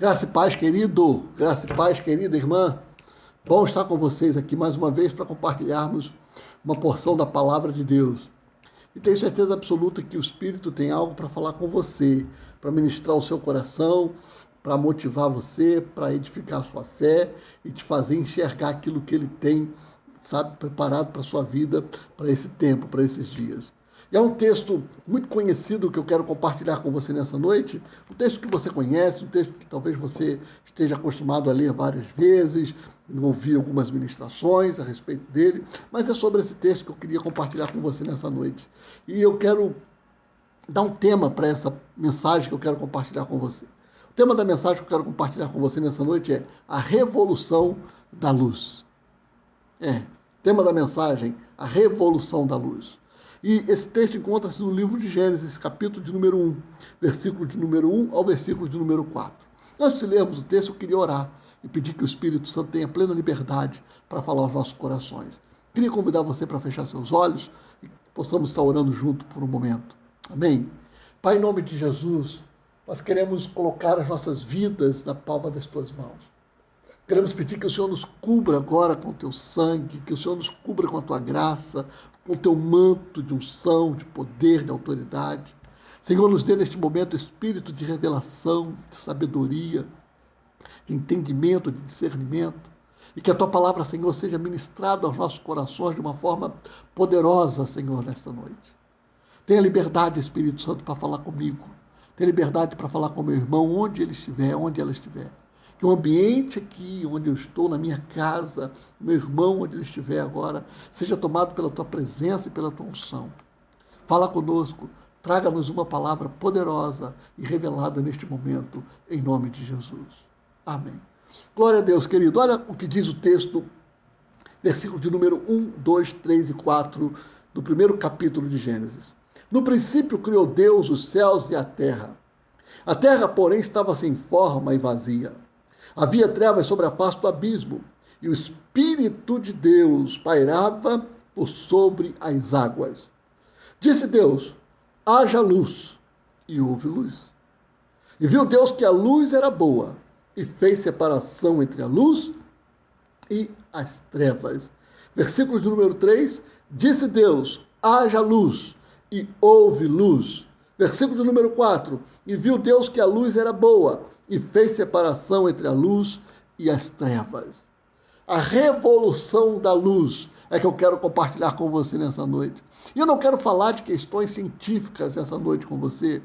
Graça e paz, querido. Graça e paz, querida irmã. Bom estar com vocês aqui mais uma vez para compartilharmos uma porção da palavra de Deus. E tenho certeza absoluta que o Espírito tem algo para falar com você, para ministrar o seu coração, para motivar você, para edificar a sua fé e te fazer enxergar aquilo que Ele tem, sabe, preparado para a sua vida, para esse tempo, para esses dias. E é um texto muito conhecido que eu quero compartilhar com você nessa noite, um texto que você conhece, um texto que talvez você esteja acostumado a ler várias vezes, ouvir algumas ministrações a respeito dele, mas é sobre esse texto que eu queria compartilhar com você nessa noite. E eu quero dar um tema para essa mensagem que eu quero compartilhar com você. O tema da mensagem que eu quero compartilhar com você nessa noite é a revolução da luz. O tema da mensagem, a revolução da luz. E esse texto encontra-se no livro de Gênesis, capítulo de número 1, versículo de número 1 ao versículo de número 4. Antes de lermos o texto, eu queria orar e pedir que o Espírito Santo tenha plena liberdade para falar aos nossos corações. Queria convidar você para fechar seus olhos e possamos estar orando junto por um momento. Amém? Pai, em nome de Jesus, nós queremos colocar as nossas vidas na palma das tuas mãos. Queremos pedir que o Senhor nos cubra agora com o teu sangue, que o Senhor nos cubra com a tua graça, com o teu manto de unção, de poder, de autoridade. Senhor, nos dê neste momento espírito de revelação, de sabedoria, de entendimento, de discernimento, e que a tua palavra, Senhor, seja ministrada aos nossos corações de uma forma poderosa, Senhor, nesta noite. Tenha liberdade, Espírito Santo, para falar comigo. Tenha liberdade para falar com meu irmão, onde ele estiver, onde ela estiver. Que o ambiente aqui, onde eu estou, na minha casa, meu irmão, onde ele estiver agora, seja tomado pela tua presença e pela tua unção. Fala conosco, traga-nos uma palavra poderosa e revelada neste momento, em nome de Jesus. Amém. Glória a Deus, querido. Olha o que diz o texto, versículo de número 1, 2, 3 e 4 do primeiro capítulo de Gênesis. No princípio criou Deus os céus e a terra. A terra, porém, estava sem forma e vazia. Havia trevas sobre a face do abismo, e o Espírito de Deus pairava por sobre as águas. Disse Deus, haja luz, e houve luz. E viu Deus que a luz era boa, e fez separação entre a luz e as trevas. Versículo de número 3, disse Deus, haja luz, e houve luz. Versículo de número 4, e viu Deus que a luz era boa, e fez separação entre a luz e as trevas. A revolução da luz é que eu quero compartilhar com você nessa noite. E eu não quero falar de questões científicas essa noite com você.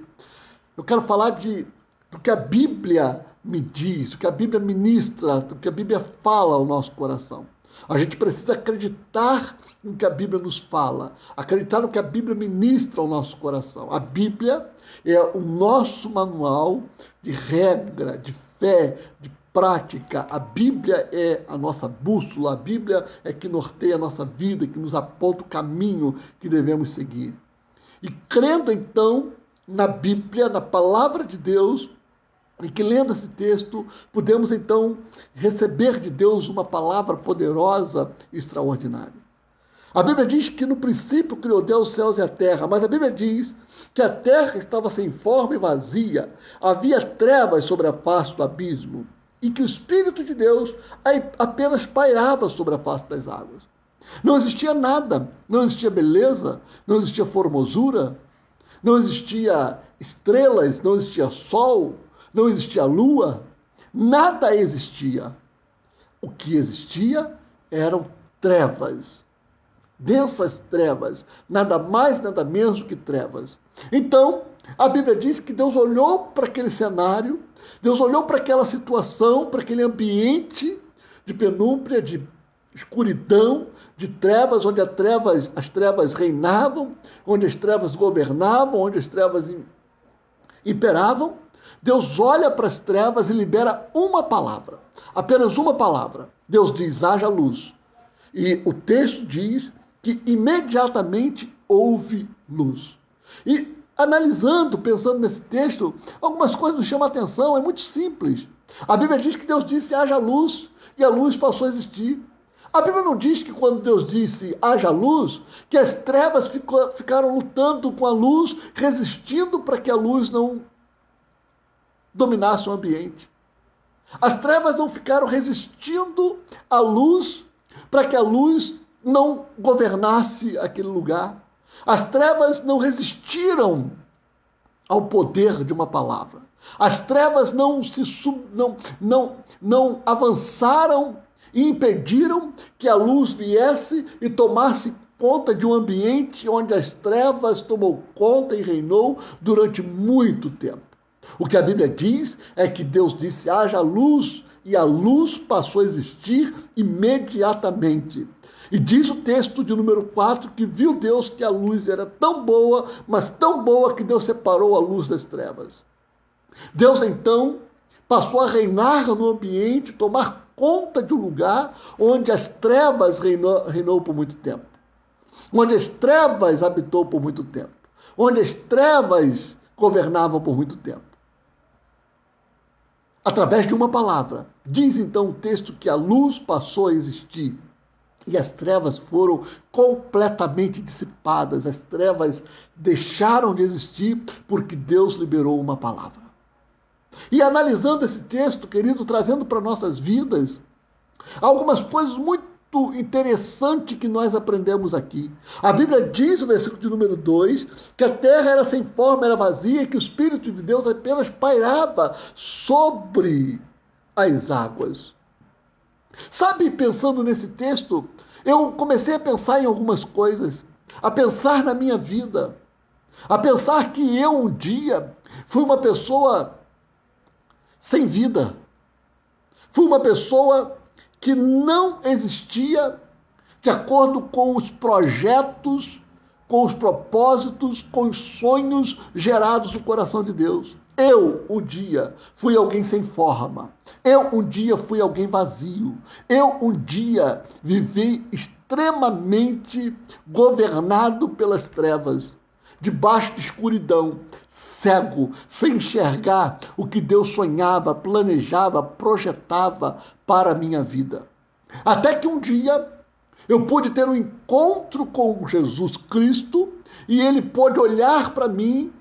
Eu quero falar do que a Bíblia me diz, do que a Bíblia ministra, do que a Bíblia fala ao nosso coração. A gente precisa acreditar no que a Bíblia nos fala, acreditar no que a Bíblia ministra ao nosso coração. A Bíblia é o nosso manual de regra, de fé, de prática. A Bíblia é a nossa bússola, a Bíblia é que norteia a nossa vida, que nos aponta o caminho que devemos seguir. E crendo então na Bíblia, na palavra de Deus, e que lendo esse texto, podemos então receber de Deus uma palavra poderosa e extraordinária. A Bíblia diz que no princípio criou Deus os céus e a terra, mas a Bíblia diz que a terra estava sem forma e vazia, havia trevas sobre a face do abismo, e que o Espírito de Deus apenas pairava sobre a face das águas. Não existia nada, não existia beleza, não existia formosura, não existia estrelas, não existia sol, não existia lua, nada existia. O que existia eram trevas, densas trevas, nada mais, nada menos do que trevas. Então, a Bíblia diz que Deus olhou para aquele cenário, Deus olhou para aquela situação, para aquele ambiente de penúmbria, de escuridão, de trevas, onde as trevas reinavam, onde as trevas governavam, onde as trevas imperavam. Deus olha para as trevas e libera uma palavra, apenas uma palavra. Deus diz, haja luz. E o texto diz que imediatamente houve luz. E analisando, pensando nesse texto, algumas coisas nos chamam a atenção, é muito simples. A Bíblia diz que Deus disse, haja luz, e a luz passou a existir. A Bíblia não diz que quando Deus disse, haja luz, que as trevas ficaram lutando com a luz, resistindo para que a luz não dominasse o ambiente. As trevas não ficaram resistindo à luz para que a luz não governasse aquele lugar. As trevas não resistiram ao poder de uma palavra. As trevas não avançaram e impediram que a luz viesse e tomasse conta de um ambiente onde as trevas tomou conta e reinou durante muito tempo. O que a Bíblia diz é que Deus disse: haja luz, e a luz passou a existir imediatamente. E diz o texto de número 4 que viu Deus que a luz era tão boa, mas tão boa, que Deus separou a luz das trevas. Deus então passou a reinar no ambiente, tomar conta de um lugar onde as trevas reinou por muito tempo. Onde as trevas habitou por muito tempo. Onde as trevas governavam por muito tempo. Através de uma palavra. Diz então o texto que a luz passou a existir. E as trevas foram completamente dissipadas. As trevas deixaram de existir porque Deus liberou uma palavra. E analisando esse texto, querido, trazendo para nossas vidas algumas coisas muito interessantes que nós aprendemos aqui. A Bíblia diz no versículo de número 2 que a terra era sem forma, era vazia, e que o Espírito de Deus apenas pairava sobre as águas. Sabe, pensando nesse texto, eu comecei a pensar em algumas coisas, a pensar na minha vida, a pensar que eu um dia fui uma pessoa sem vida, fui uma pessoa que não existia de acordo com os projetos, com os propósitos, com os sonhos gerados no coração de Deus. Eu, um dia, fui alguém sem forma. Eu, um dia, fui alguém vazio. Eu, um dia, vivi extremamente governado pelas trevas, debaixo de escuridão, cego, sem enxergar o que Deus sonhava, planejava, projetava para a minha vida. Até que um dia eu pude ter um encontro com Jesus Cristo e ele pôde olhar para mim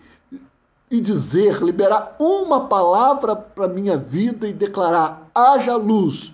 e dizer, liberar uma palavra para a minha vida e declarar: haja luz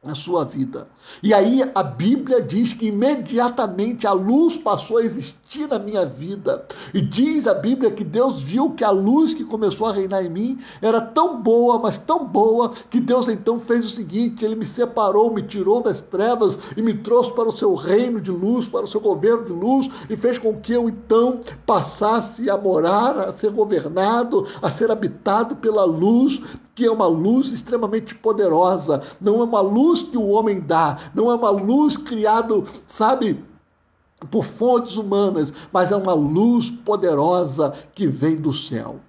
na sua vida. E aí a Bíblia diz que imediatamente a luz passou a existir na minha vida. E diz a Bíblia que Deus viu que a luz que começou a reinar em mim era tão boa, mas tão boa, que Deus então fez o seguinte: ele me separou, me tirou das trevas e me trouxe para o seu reino de luz, para o seu governo de luz, e fez com que eu então passasse a morar, a ser governado, a ser habitado pela luz, que é uma luz extremamente poderosa. Não é uma luz que o homem dá, não é uma luz criada, sabe, por fontes humanas, mas é uma luz poderosa que vem do céu.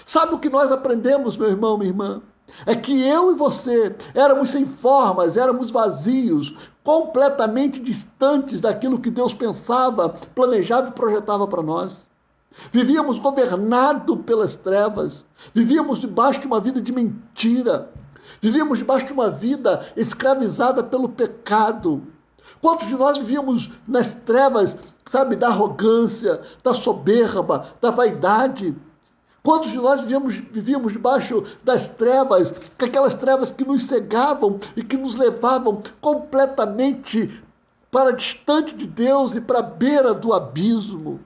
Sabe o que nós aprendemos, meu irmão, minha irmã? É que eu e você éramos sem formas, éramos vazios, completamente distantes daquilo que Deus pensava, planejava e projetava para nós. Vivíamos governados pelas trevas, vivíamos debaixo de uma vida de mentira, vivíamos debaixo de uma vida escravizada pelo pecado. Quantos de nós vivíamos nas trevas, sabe, da arrogância, da soberba, da vaidade? Quantos de nós vivíamos debaixo das trevas, aquelas trevas que nos cegavam e que nos levavam completamente para distante de Deus e para a beira do abismo?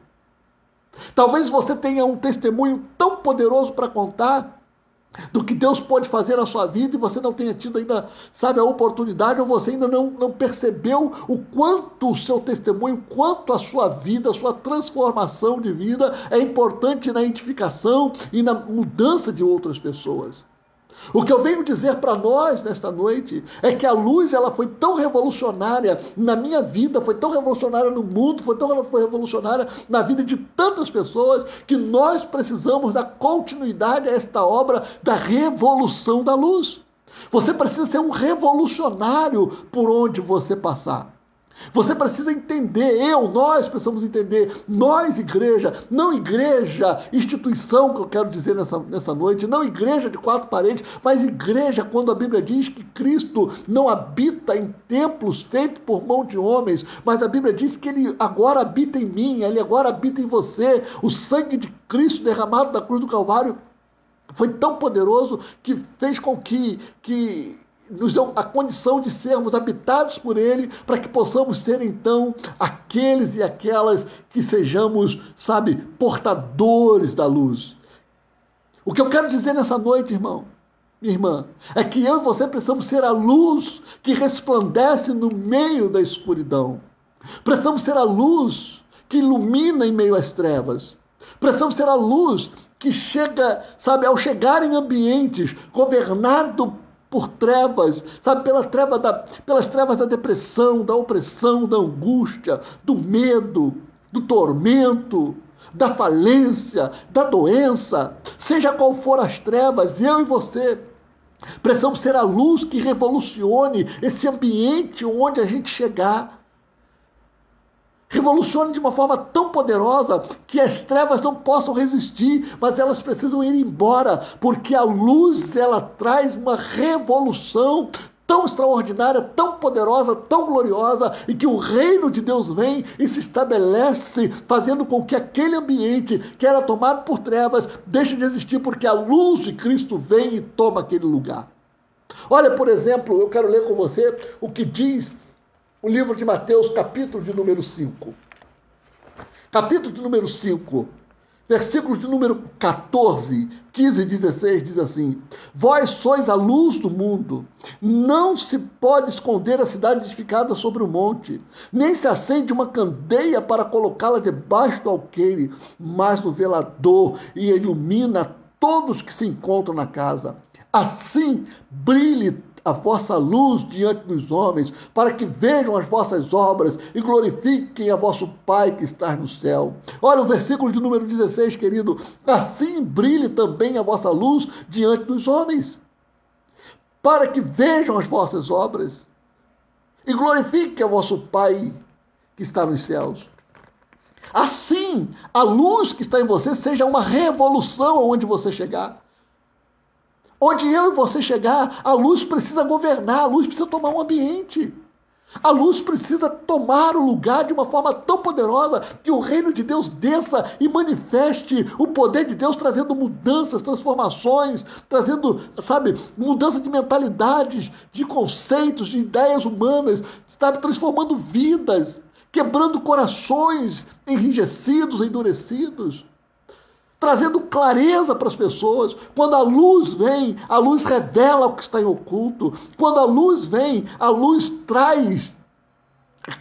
Talvez você tenha um testemunho tão poderoso para contar do que Deus pode fazer na sua vida e você não tenha tido ainda, sabe, a oportunidade, ou você ainda não percebeu o quanto o seu testemunho, quanto a sua vida, a sua transformação de vida é importante na edificação e na mudança de outras pessoas. O que eu venho dizer para nós nesta noite é que a luz, ela foi tão revolucionária na minha vida, foi tão revolucionária no mundo, foi revolucionária na vida de tantas pessoas, que nós precisamos dar continuidade a esta obra da revolução da luz. Você precisa ser um revolucionário por onde você passar. Você precisa entender, nós precisamos entender, nós igreja, não igreja, instituição que eu quero dizer nessa noite, não igreja de 4 paredes, mas igreja quando a Bíblia diz que Cristo não habita em templos feitos por mão de homens, mas a Bíblia diz que Ele agora habita em mim, Ele agora habita em você, o sangue de Cristo derramado na cruz do Calvário Foi tão poderoso que fez com que nos deu a condição de sermos habitados por Ele, para que possamos ser, então, aqueles e aquelas que sejamos, sabe, portadores da luz. O que eu quero dizer nessa noite, irmão, minha irmã, é que eu e você precisamos ser a luz que resplandece no meio da escuridão. Precisamos ser a luz que ilumina em meio às trevas. Precisamos ser a luz que chega, sabe, ao chegar em ambientes governados por trevas, sabe, pelas trevas da depressão, da opressão, da angústia, do medo, do tormento, da falência, da doença, seja qual for as trevas, eu e você precisamos ser a luz que revolucione esse ambiente onde a gente chegar. Revolucione de uma forma tão poderosa que as trevas não possam resistir, mas elas precisam ir embora, porque a luz, ela traz uma revolução tão extraordinária, tão poderosa, tão gloriosa, e que o reino de Deus vem e se estabelece, fazendo com que aquele ambiente que era tomado por trevas deixe de existir, porque a luz de Cristo vem e toma aquele lugar. Olha, por exemplo, eu quero ler com você o que diz o livro de Mateus, capítulo de número 5. Capítulo de número 5, versículos de número 14, 15 e 16, diz assim: Vós sois a luz do mundo. Não se pode esconder a cidade edificada sobre o monte, nem se acende uma candeia para colocá-la debaixo do alqueire, mas no velador, e ilumina todos que se encontram na casa. Assim brilhe a vossa luz diante dos homens, para que vejam as vossas obras e glorifiquem a vosso Pai que está no céu. Olha o versículo de número 16, querido. Assim brilhe também a vossa luz diante dos homens, para que vejam as vossas obras e glorifiquem a vosso Pai que está nos céus. Assim, a luz que está em você seja uma revolução aonde você chegar. Onde eu e você chegar, a luz precisa governar, a luz precisa tomar um ambiente. A luz precisa tomar o lugar de uma forma tão poderosa que o reino de Deus desça e manifeste o poder de Deus, trazendo mudanças, transformações, trazendo, sabe, mudança de mentalidades, de conceitos, de ideias humanas, sabe, transformando vidas, quebrando corações enrijecidos, endurecidos, trazendo clareza para as pessoas. Quando a luz vem, a luz revela o que está em oculto. Quando a luz vem, a luz traz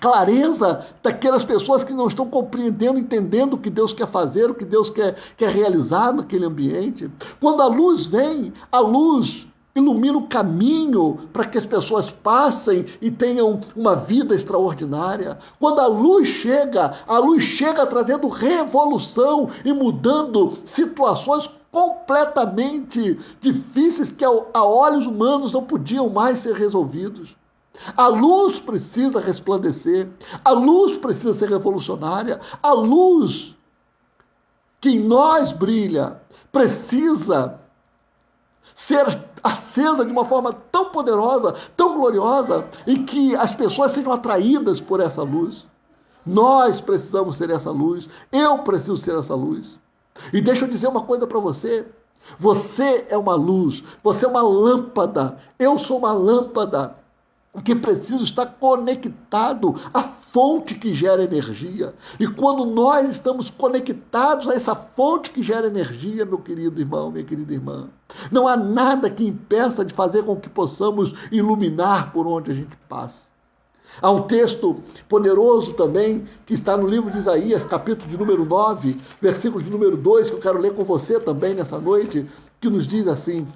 clareza daquelas pessoas que não estão compreendendo, entendendo o que Deus quer fazer, o que Deus quer realizar naquele ambiente. Quando a luz vem, a luz ilumina o caminho para que as pessoas passem e tenham uma vida extraordinária. Quando a luz chega trazendo revolução e mudando situações completamente difíceis que a olhos humanos não podiam mais ser resolvidos. A luz precisa resplandecer, a luz precisa ser revolucionária, a luz que em nós brilha precisa ser acesa de uma forma tão poderosa, tão gloriosa, e que as pessoas sejam atraídas por essa luz. Nós precisamos ser essa luz, eu preciso ser essa luz. E deixa eu dizer uma coisa para você: você é uma luz, você é uma lâmpada, eu sou uma lâmpada que preciso estar conectado à fonte que gera energia. E quando nós estamos conectados a essa fonte que gera energia, meu querido irmão, minha querida irmã, não há nada que impeça de fazer com que possamos iluminar por onde a gente passa. Há um texto poderoso também, que está no livro de Isaías, capítulo de número 9, versículo de número 2, que eu quero ler com você também nessa noite, que nos diz assim: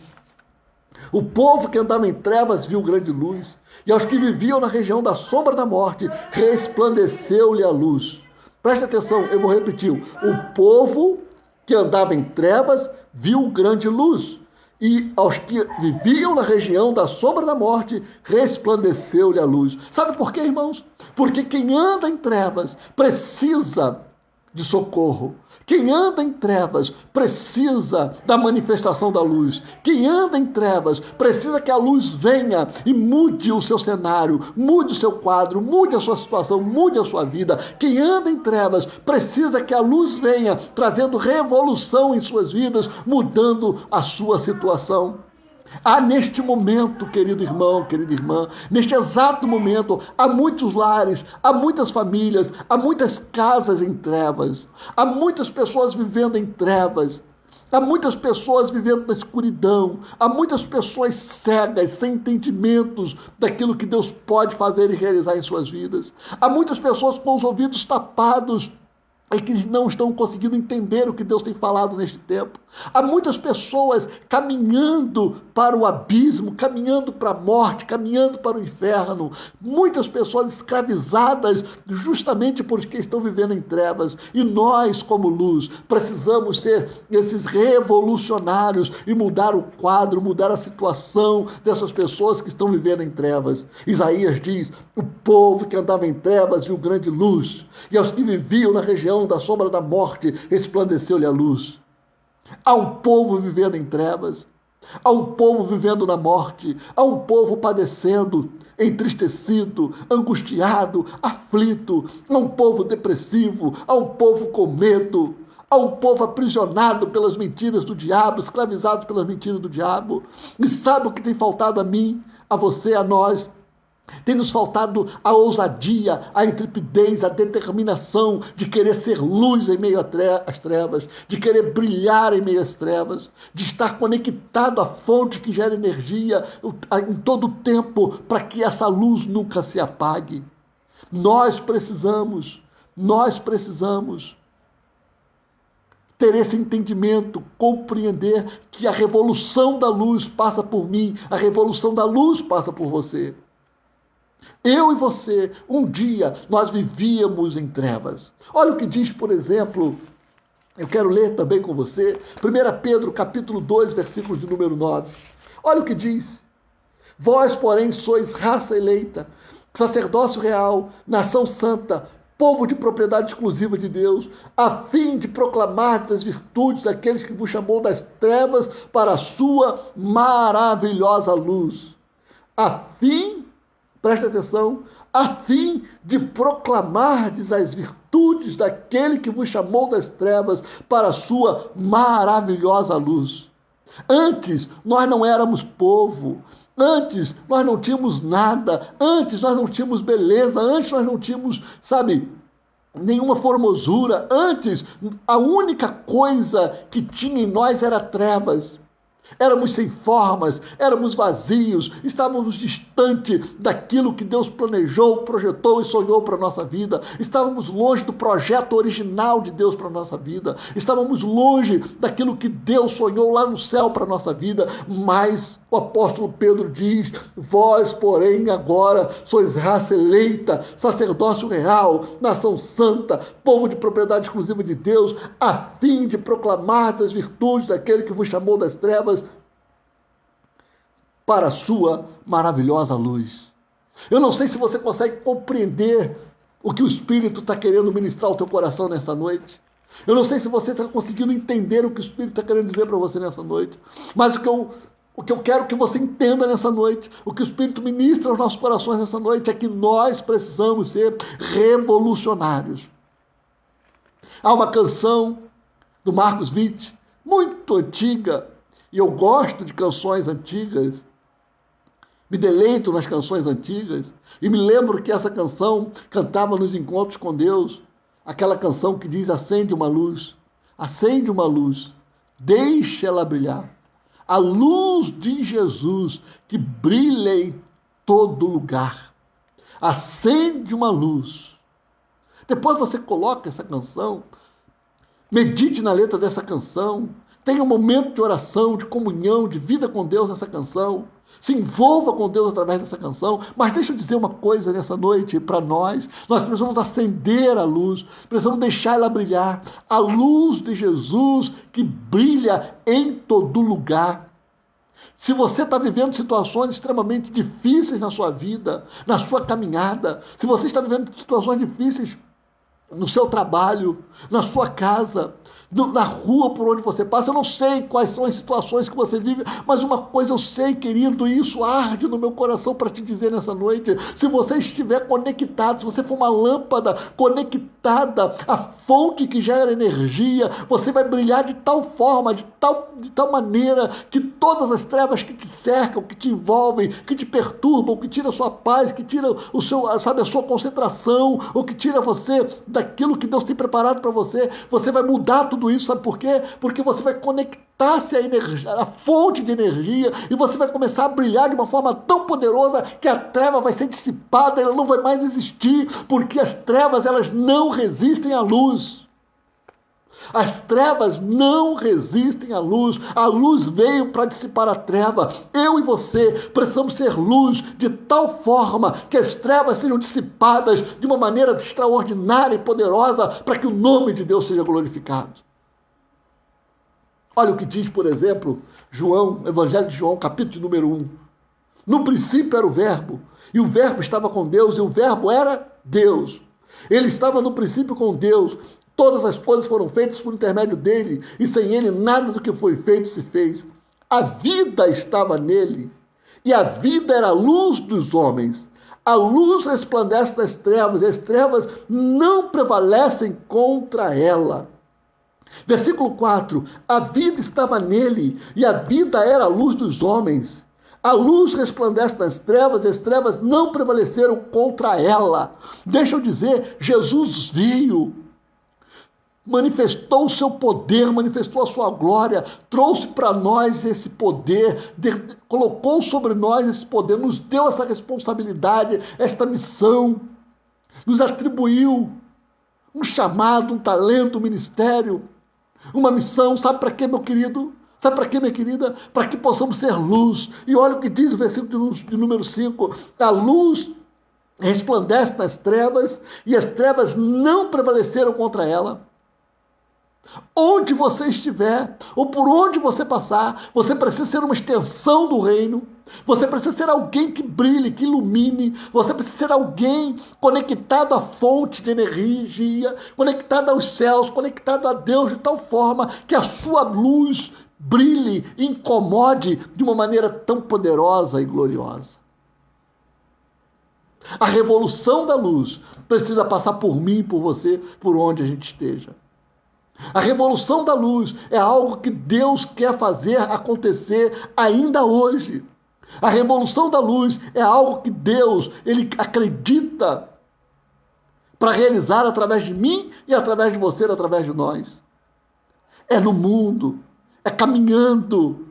O povo que andava em trevas viu grande luz, e aos que viviam na região da sombra da morte, resplandeceu-lhe a luz. Preste atenção, eu vou repetir. O povo que andava em trevas viu grande luz, e aos que viviam na região da sombra da morte, resplandeceu-lhe a luz. Sabe por quê, irmãos? Porque quem anda em trevas precisa de socorro. Quem anda em trevas precisa da manifestação da luz. Quem anda em trevas precisa que a luz venha e mude o seu cenário, mude o seu quadro, mude a sua situação, mude a sua vida. Quem anda em trevas precisa que a luz venha, trazendo revolução em suas vidas, mudando a sua situação. Há neste momento, querido irmão, querida irmã, neste exato momento, há muitos lares, há muitas famílias, há muitas casas em trevas, há muitas pessoas vivendo em trevas, há muitas pessoas vivendo na escuridão, há muitas pessoas cegas, sem entendimentos daquilo que Deus pode fazer e realizar em suas vidas. Há muitas pessoas com os ouvidos tapados e que não estão conseguindo entender o que Deus tem falado neste tempo. Há muitas pessoas caminhando para o abismo, caminhando para a morte, caminhando para o inferno. Muitas pessoas escravizadas justamente porque estão vivendo em trevas. E nós, como luz, precisamos ser esses revolucionários e mudar o quadro, mudar a situação dessas pessoas que estão vivendo em trevas. Isaías diz: o povo que andava em trevas viu grande luz, e aos que viviam na região da sombra da morte resplandeceu-lhe a luz. Há um povo vivendo em trevas, há um povo vivendo na morte, há um povo padecendo, entristecido, angustiado, aflito, há um povo depressivo, há um povo com medo, há um povo aprisionado pelas mentiras do diabo, escravizado pelas mentiras do diabo. E sabe o que tem faltado a mim, a você, a nós? Tem nos faltado a ousadia, a intrepidez, a determinação de querer ser luz em meio às trevas, de querer brilhar em meio às trevas, de estar conectado à fonte que gera energia em todo o tempo, para que essa luz nunca se apague. Nós precisamos ter esse entendimento, compreender que a revolução da luz passa por mim, a revolução da luz passa por você. Eu e você, um dia, nós vivíamos em trevas. Olha o que diz, por exemplo, eu quero ler também com você, 1 Pedro, capítulo 2, versículos de número 9. Olha o que diz: vós, porém, sois raça eleita, sacerdócio real, nação santa, povo de propriedade exclusiva de Deus, a fim de proclamar as virtudes daqueles que vos chamou das trevas para a sua maravilhosa luz. Presta atenção, a fim de proclamardes as virtudes daquele que vos chamou das trevas para a sua maravilhosa luz. Antes, nós não éramos povo. Antes, nós não tínhamos nada. Antes, nós não tínhamos beleza. Antes, nós não tínhamos, nenhuma formosura. Antes, a única coisa que tinha em nós era trevas. Éramos sem formas, éramos vazios, estávamos distante daquilo que Deus planejou, projetou e sonhou para a nossa vida. Estávamos longe do projeto original de Deus para a nossa vida. Estávamos longe daquilo que Deus sonhou lá no céu para a nossa vida. Mas o apóstolo Pedro diz: vós, porém, agora sois raça eleita, sacerdócio real, nação santa, povo de propriedade exclusiva de Deus, a fim de proclamar as virtudes daquele que vos chamou das trevas para a sua maravilhosa luz. Eu não sei se você consegue compreender o que o Espírito está querendo ministrar ao teu coração nessa noite. Eu não sei se você está conseguindo entender o que o Espírito está querendo dizer para você nessa noite. Mas o que eu quero que você entenda nessa noite, o que o Espírito ministra aos nossos corações nessa noite, é que nós precisamos ser revolucionários. Há uma canção do Marcos Witt, muito antiga, e eu gosto de canções antigas, me deleito nas canções antigas, e me lembro que essa canção cantava nos encontros com Deus, aquela canção que diz: acende uma luz, deixa ela brilhar. A luz de Jesus que brilha em todo lugar. Acende uma luz. Depois você coloca essa canção, medite na letra dessa canção, tenha um momento de oração, de comunhão, de vida com Deus nessa canção. Se envolva com Deus através dessa canção. Mas deixa eu dizer uma coisa nessa noite para nós. Nós precisamos acender a luz, precisamos deixar ela brilhar. A luz de Jesus que brilha em todo lugar. Se você está vivendo situações extremamente difíceis na sua vida, na sua caminhada, se você está vivendo situações difíceis no seu trabalho, na sua casa, na rua por onde você passa. Eu não sei quais são as situações que você vive, mas uma coisa eu sei, querido, e isso arde no meu coração para te dizer nessa noite: se você estiver conectado, se você for uma lâmpada conectada à fonte que gera energia, você vai brilhar de tal forma, de tal maneira, que todas as trevas que te cercam, que te envolvem, que te perturbam, que tiram a sua paz, que tiram o seu, sabe, a sua concentração, ou que tira você daquilo que Deus tem preparado para você, você vai mudar tudo isso. Sabe por quê? Porque você vai conectar-se à energia, à fonte de energia, e você vai começar a brilhar de uma forma tão poderosa que a treva vai ser dissipada, ela não vai mais existir, porque as trevas, elas não resistem à luz. As trevas não resistem à luz. A luz veio para dissipar a treva. Eu e você precisamos ser luz de tal forma que as trevas sejam dissipadas de uma maneira extraordinária e poderosa, para que o nome de Deus seja glorificado. Olha o que diz, por exemplo, João, Evangelho de João, capítulo número 1. No princípio era o Verbo, e o Verbo estava com Deus, e o Verbo era Deus. Ele estava no princípio com Deus. Todas as coisas foram feitas por intermédio dele, e sem ele nada do que foi feito se fez. A vida estava nele, e a vida era a luz dos homens. A luz resplandece nas trevas, e as trevas não prevalecem contra ela. Versículo 4. A vida estava nele, e a vida era a luz dos homens. A luz resplandece nas trevas, e as trevas não prevaleceram contra ela. Deixa eu dizer, Jesus veio, manifestou o seu poder, manifestou a sua glória, trouxe para nós esse poder, colocou sobre nós esse poder, nos deu essa responsabilidade, esta missão, nos atribuiu um chamado, um talento, um ministério, uma missão. Sabe para quê, meu querido? Sabe para quê, minha querida? Para que possamos ser luz. E olha o que diz o versículo de número 5. A luz resplandece nas trevas, e as trevas não prevaleceram contra ela. Onde você estiver, ou por onde você passar, você precisa ser uma extensão do reino. Você precisa ser alguém que brilhe, que ilumine. Você precisa ser alguém conectado à fonte de energia, conectado aos céus, conectado a Deus, de tal forma que a sua luz brilhe, incomode de uma maneira tão poderosa e gloriosa. A revolução da luz precisa passar por mim e por você, por onde a gente esteja. A revolução da luz é algo que Deus quer fazer acontecer ainda hoje. A revolução da luz é algo que Deus, ele acredita para realizar através de mim e através de você, através de nós. É no mundo, é caminhando,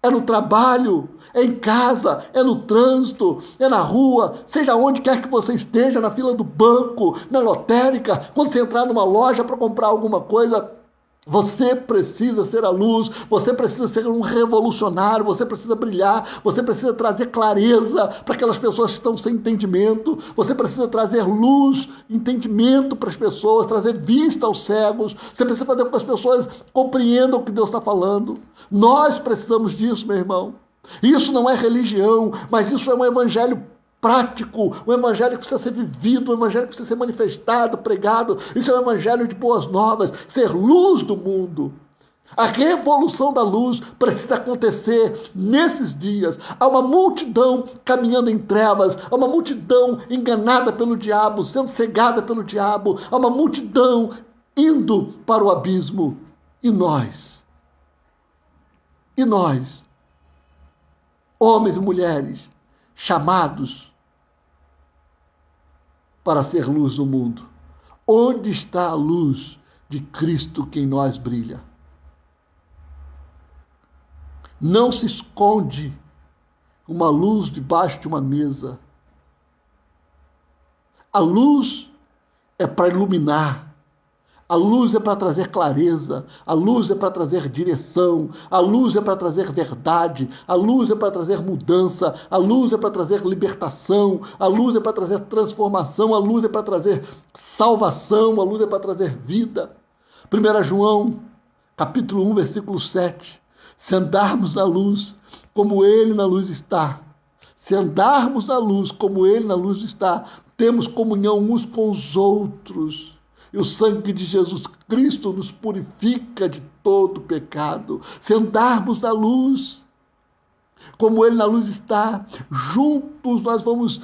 é no trabalho, é em casa, é no trânsito, é na rua, seja onde quer que você esteja, na fila do banco, na lotérica, quando você entrar numa loja para comprar alguma coisa. Você precisa ser a luz, você precisa ser um revolucionário, você precisa brilhar, você precisa trazer clareza para aquelas pessoas que estão sem entendimento, você precisa trazer luz, entendimento para as pessoas, trazer vista aos cegos, você precisa fazer com que as pessoas compreendam o que Deus está falando. Nós precisamos disso, meu irmão. Isso não é religião, mas isso é um evangelho prático, um evangelho que precisa ser vivido, um evangelho que precisa ser manifestado, pregado. Isso é um evangelho de boas novas, ser luz do mundo. A revolução da luz precisa acontecer nesses dias. Há uma multidão caminhando em trevas, há uma multidão enganada pelo diabo, sendo cegada pelo diabo, há uma multidão indo para o abismo. E nós, homens e mulheres, chamados para ser luz no mundo. Onde está a luz de Cristo que em nós brilha? Não se esconde uma luz debaixo de uma mesa. A luz é para iluminar. A luz é para trazer clareza, a luz é para trazer direção, a luz é para trazer verdade, a luz é para trazer mudança, a luz é para trazer libertação, a luz é para trazer transformação, a luz é para trazer salvação, a luz é para trazer vida. 1 João, capítulo 1, versículo 7. Se andarmos na luz, como Ele na luz está, se andarmos na luz, como Ele na luz está, temos comunhão uns com os outros. E o sangue de Jesus Cristo nos purifica de todo pecado. Se andarmos na luz, como Ele na luz está, juntos nós vamos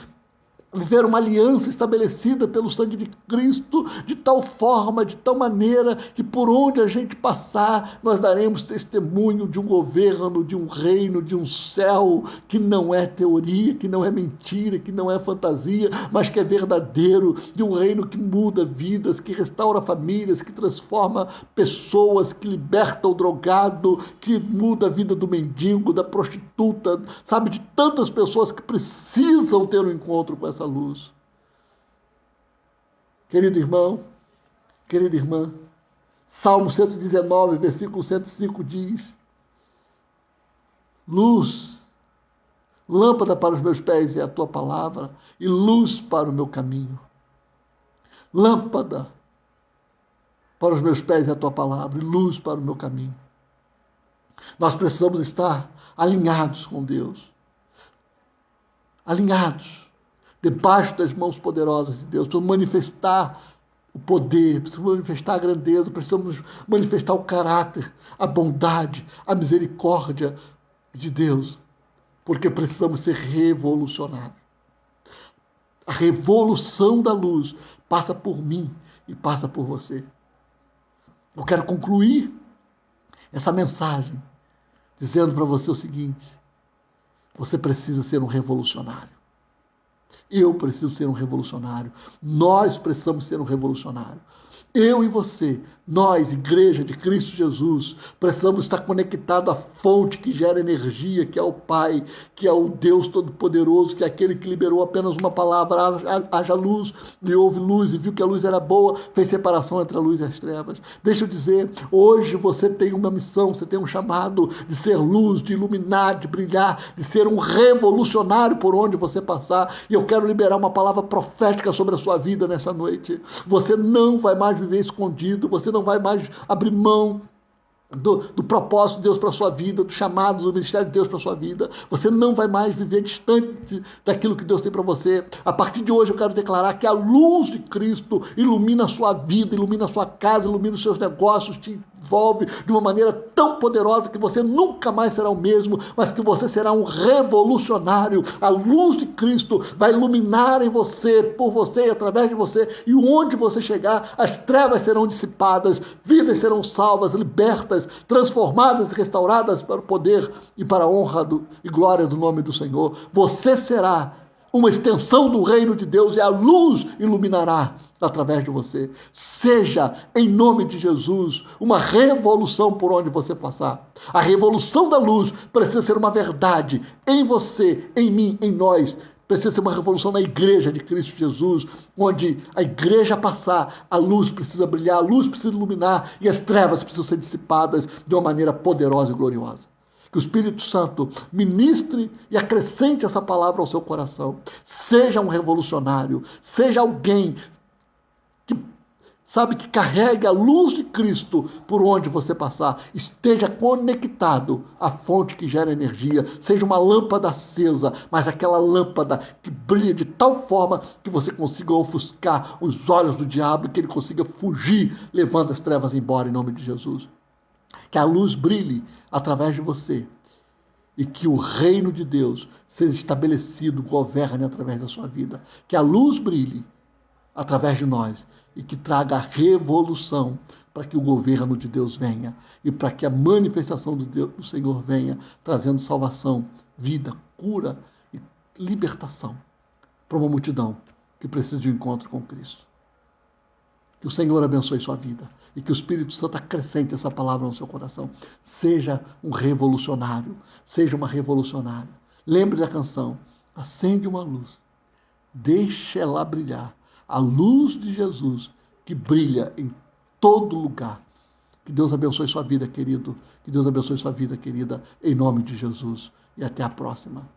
viver uma aliança estabelecida pelo sangue de Cristo, de tal forma, de tal maneira, que por onde a gente passar, nós daremos testemunho de um governo, de um reino, de um céu que não é teoria, que não é mentira, que não é fantasia, mas que é verdadeiro, de um reino que muda vidas, que restaura famílias, que transforma pessoas, que liberta o drogado, que muda a vida do mendigo, da prostituta, sabe, de tantas pessoas que precisam ter um encontro com essa luz. Querido irmão, querida irmã, Salmo 119, versículo 105 diz: luz, lâmpada para os meus pés é a tua palavra e luz para o meu caminho. Lâmpada para os meus pés é a tua palavra e luz para o meu caminho. Nós precisamos estar alinhados com Deus, alinhados debaixo das mãos poderosas de Deus, precisamos manifestar o poder, precisamos manifestar a grandeza, precisamos manifestar o caráter, a bondade, a misericórdia de Deus, porque precisamos ser revolucionários. A revolução da luz passa por mim e passa por você. Eu quero concluir essa mensagem dizendo para você o seguinte: você precisa ser um revolucionário. Eu preciso ser um revolucionário. Nós precisamos ser um revolucionário. Eu e você, nós, Igreja de Cristo Jesus, precisamos estar conectados à fonte que gera energia, que é o Pai, que é o Deus Todo-Poderoso, que é aquele que liberou apenas uma palavra: haja luz, e houve luz, e viu que a luz era boa, fez separação entre a luz e as trevas. Deixa eu dizer, hoje você tem uma missão, você tem um chamado de ser luz, de iluminar, de brilhar, de ser um revolucionário por onde você passar, e eu quero liberar uma palavra profética sobre a sua vida nessa noite. Você não vai mais viver escondido, você não vai mais abrir mão do propósito de Deus para a sua vida, do chamado do ministério de Deus para a sua vida. Você não vai mais viver distante daquilo que Deus tem para você. A partir de hoje eu quero declarar que a luz de Cristo ilumina a sua vida, ilumina a sua casa, ilumina os seus negócios, te envolve de uma maneira tão poderosa que você nunca mais será o mesmo, mas que você será um revolucionário. A luz de Cristo vai iluminar em você, por você e através de você, e onde você chegar, as trevas serão dissipadas, vidas serão salvas, libertas, transformadas e restauradas para o poder e para a honra e glória do nome do Senhor. Você será uma extensão do reino de Deus e a luz iluminará através de você. Seja, em nome de Jesus, uma revolução por onde você passar. A revolução da luz precisa ser uma verdade em você, em mim, em nós. Precisa ser uma revolução na Igreja de Cristo Jesus, onde a igreja passar, a luz precisa brilhar, a luz precisa iluminar e as trevas precisam ser dissipadas de uma maneira poderosa e gloriosa. Que o Espírito Santo ministre e acrescente essa palavra ao seu coração. Seja um revolucionário, seja alguém que sabe, que carregue a luz de Cristo por onde você passar. Esteja conectado à fonte que gera energia. Seja uma lâmpada acesa, mas aquela lâmpada que brilha de tal forma que você consiga ofuscar os olhos do diabo, que ele consiga fugir, levando as trevas embora, em nome de Jesus. Que a luz brilhe através de você e que o reino de Deus seja estabelecido, governe através da sua vida. Que a luz brilhe através de nós e que traga a revolução para que o governo de Deus venha e para que a manifestação do Senhor venha, trazendo salvação, vida, cura e libertação para uma multidão que precisa de um encontro com Cristo. Que o Senhor abençoe sua vida e que o Espírito Santo acrescente essa palavra no seu coração. Seja um revolucionário, seja uma revolucionária. Lembre da canção: acende uma luz, deixa ela brilhar. A luz de Jesus que brilha em todo lugar. Que Deus abençoe sua vida, querido. Que Deus abençoe sua vida, querida, em nome de Jesus. E até a próxima.